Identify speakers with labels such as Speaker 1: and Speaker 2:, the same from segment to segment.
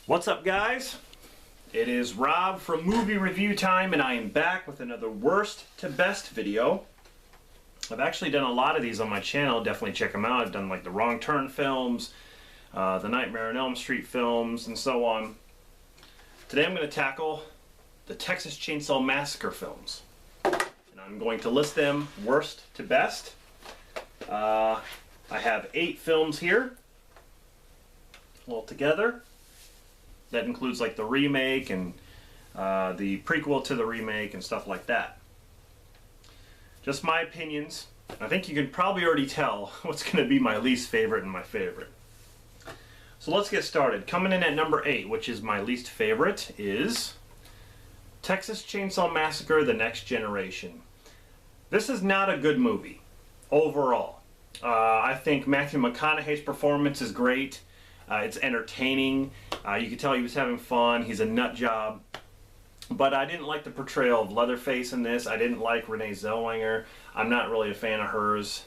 Speaker 1: What's up, guys? It is Rob from Movie Review Time, and I am back with another worst to best video. I've actually done a lot of these on my channel. Definitely check them out. I've done like the Wrong Turn films, the Nightmare on Elm Street films, and so on. Today I'm going to tackle the Texas Chainsaw Massacre films, and I'm going to list them worst to best. I have 8 films here altogether. That includes like the remake and the prequel to the remake and stuff like that. Just my opinions. I think you can probably already tell what's going to be my least favorite and my favorite. So let's get started. Coming in at number 8, which is my least favorite, is Texas Chainsaw Massacre: The Next Generation. This is not a good movie overall. I think Matthew McConaughey's performance is great. It's entertaining. You could tell he was having fun. He's a nut job. But I didn't like the portrayal of Leatherface in this. I didn't like Renee Zellweger. I'm not really a fan of hers.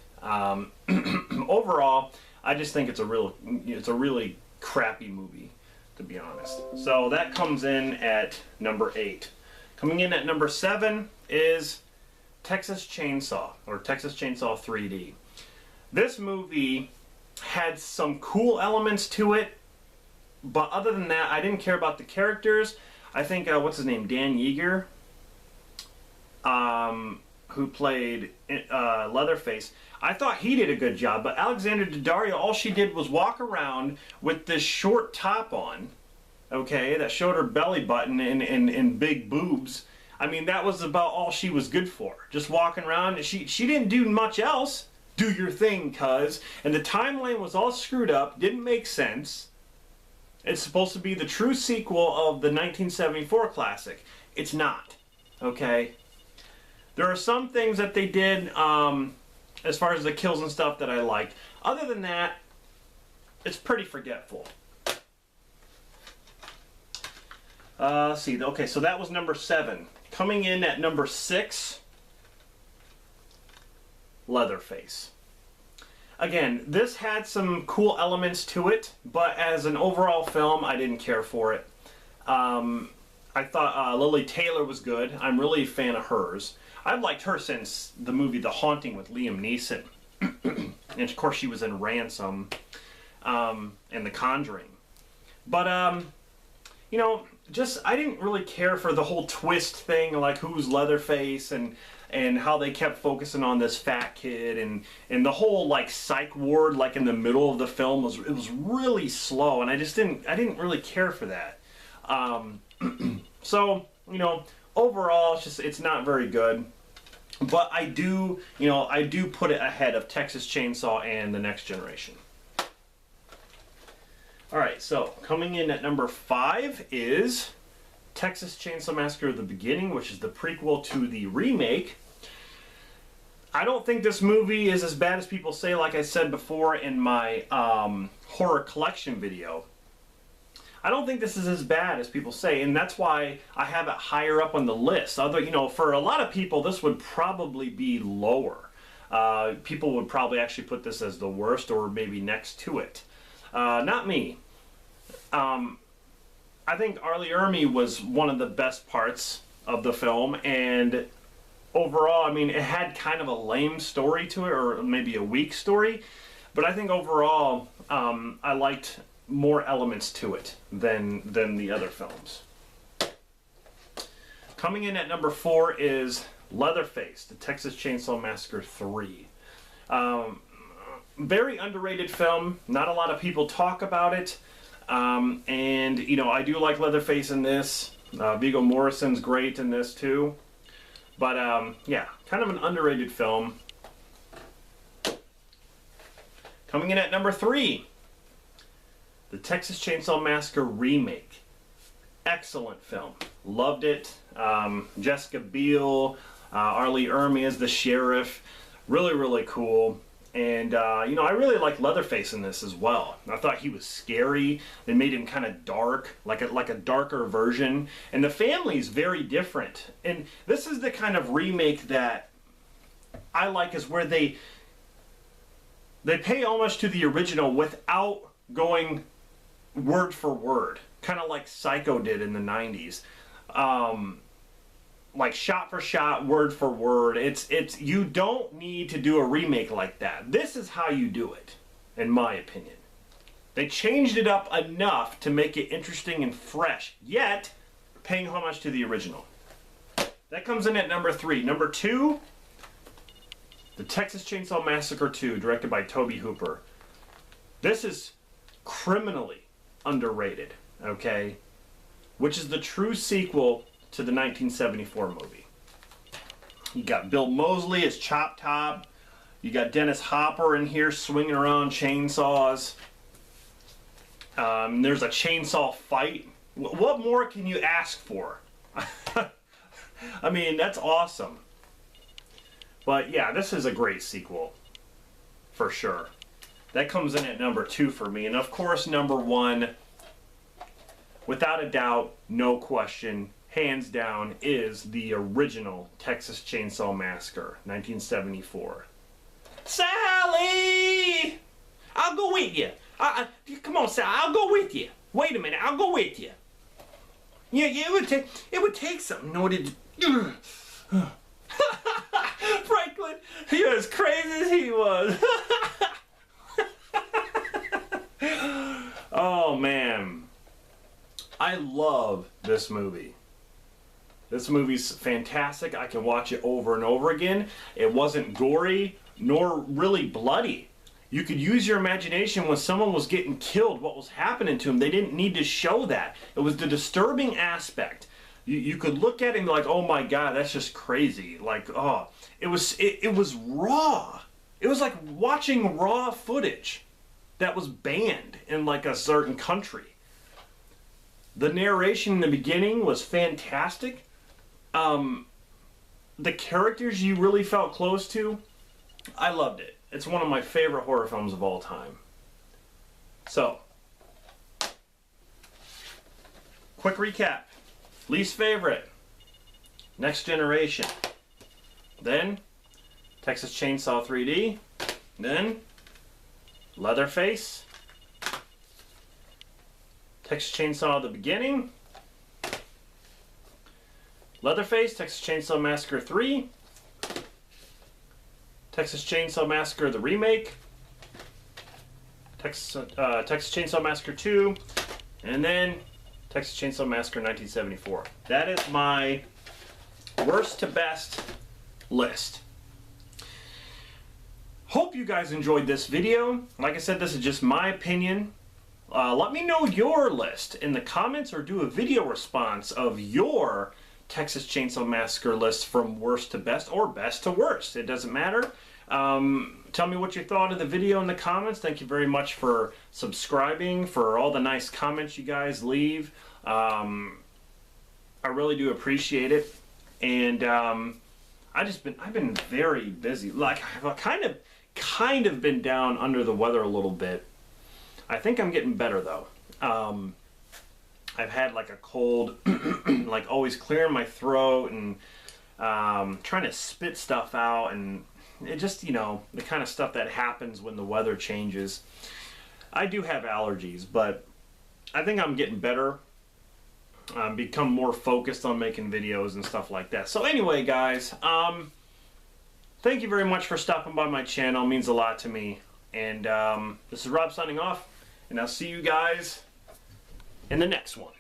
Speaker 1: Overall, I just think it's a really crappy movie, to be honest. So that comes in at number 8. Coming in at number 7 is Texas Chainsaw, or Texas Chainsaw 3D. This movie had some cool elements to it, but other than that, I didn't care about the characters. I think, what's his name, Dan Yeager, who played Leatherface, I thought he did a good job, but Alexandra Daddario, all she did was walk around with this short top on, okay, that showed her belly button and big boobs. I mean, that was about all she was good for, just walking around. She didn't do much else. Do your thing, cuz. And the timeline was all screwed up, didn't make sense. It's supposed to be the true sequel of the 1974 classic. It's not. Okay? There are some things that they did, as far as the kills and stuff, that I liked. Other than that, it's pretty forgetful. Let's see. Okay, so that was number 7. Coming in at number 6... Leatherface. Again, this had some cool elements to it, but as an overall film, I didn't care for it. I thought Lily Taylor was good. I'm really a fan of hers. I've liked her since the movie The Haunting with Liam Neeson. And of course she was in Ransom and The Conjuring. But, you know, just I didn't really care for the whole twist thing, like who's Leatherface and how they kept focusing on this fat kid and the whole like psych ward like in the middle of the film was really slow, and I didn't really care for that. So, you know, overall it's not very good. But I do put it ahead of Texas Chainsaw and The Next Generation. Alright, so coming in at number 5 is Texas Chainsaw Massacre: The Beginning, which is the prequel to the remake. I don't think this movie is as bad as people say, like I said before in my horror collection video. I don't think this is as bad as people say, and that's why I have it higher up on the list. Although, you know, for a lot of people, this would probably be lower. People would probably actually put this as the worst or maybe next to it. Not me. I think Arlie Ermy was one of the best parts of the film, and overall, I mean, it had kind of a lame story to it, or maybe a weak story, but I think overall, I liked more elements to it than the other films. Coming in at number 4 is Leatherface, the Texas Chainsaw Massacre 3. Very underrated film. Not a lot of people talk about it. And, you know, I do like Leatherface in this. Viggo Mortensen's great in this, too. But, yeah, kind of an underrated film. Coming in at number 3, the Texas Chainsaw Massacre remake. Excellent film. Loved it. Jessica Biel, Arlie Ermy as the sheriff. Really, really cool. And, you know, I really like Leatherface in this as well. I thought he was scary. They made him kind of dark, like a darker version. And the family's very different. And this is the kind of remake that I like, is where they pay homage to the original without going word for word, kind of like Psycho did in the 90s. Like shot for shot, word for word. It's you don't need to do a remake like that. This is how you do it, in my opinion. They changed it up enough to make it interesting and fresh, yet paying homage to the original. That comes in at number 3. Number 2, The Texas Chainsaw Massacre 2, directed by Tobe Hooper. This is criminally underrated, okay? Which is the true sequel to the 1974 movie. You got Bill Moseley as Chop Top. You got Dennis Hopper in here swinging around chainsaws. There's a chainsaw fight. What more can you ask for? I mean, that's awesome. But yeah, this is a great sequel, for sure. That comes in at number 2 for me. And of course, number 1, without a doubt, no question, hands down, is the original Texas Chainsaw Massacre, 1974. Sally! I'll go with you. Come on, Sally, I'll go with you. Wait a minute, I'll go with you. Yeah, it would take something. No, it Franklin, he was as crazy as he was. Oh man, I love this movie. This movie's fantastic. I can watch it over and over again. It wasn't gory nor really bloody. You could use your imagination when someone was getting killed, what was happening to him. They didn't need to show that. It was the disturbing aspect. You could look at it and be like, oh my God, that's just crazy. Like, oh, it was raw. It was like watching raw footage that was banned in like a certain country. The narration in the beginning was fantastic. The characters you really felt close to, I loved it. It's one of my favorite horror films of all time. So, quick recap. Least favorite, Next Generation. Then, Texas Chainsaw 3D. Then, Leatherface. Texas Chainsaw The Beginning. Leatherface, Texas Chainsaw Massacre 3. Texas Chainsaw Massacre the Remake, Texas Chainsaw Massacre 2, and then Texas Chainsaw Massacre 1974. That is my worst to best list. Hope you guys enjoyed this video. Like I said, this is just my opinion. Let me know your list in the comments or do a video response of your Texas Chainsaw Massacre list from worst to best or best to worst. It doesn't matter. Tell me what you thought of the video in the comments. Thank you very much for subscribing, for all the nice comments you guys leave. I really do appreciate it. And I've been very busy. Like I've kind of been down under the weather a little bit. I think I'm getting better though. I've had like a cold, like always clearing my throat and trying to spit stuff out, and it just, you know, the kind of stuff that happens when the weather changes. I do have allergies, but I think I'm getting better. Become more focused on making videos and stuff like that. So anyway, guys, thank you very much for stopping by my channel. It means a lot to me. And this is Rob signing off, and I'll see you guys in the next one.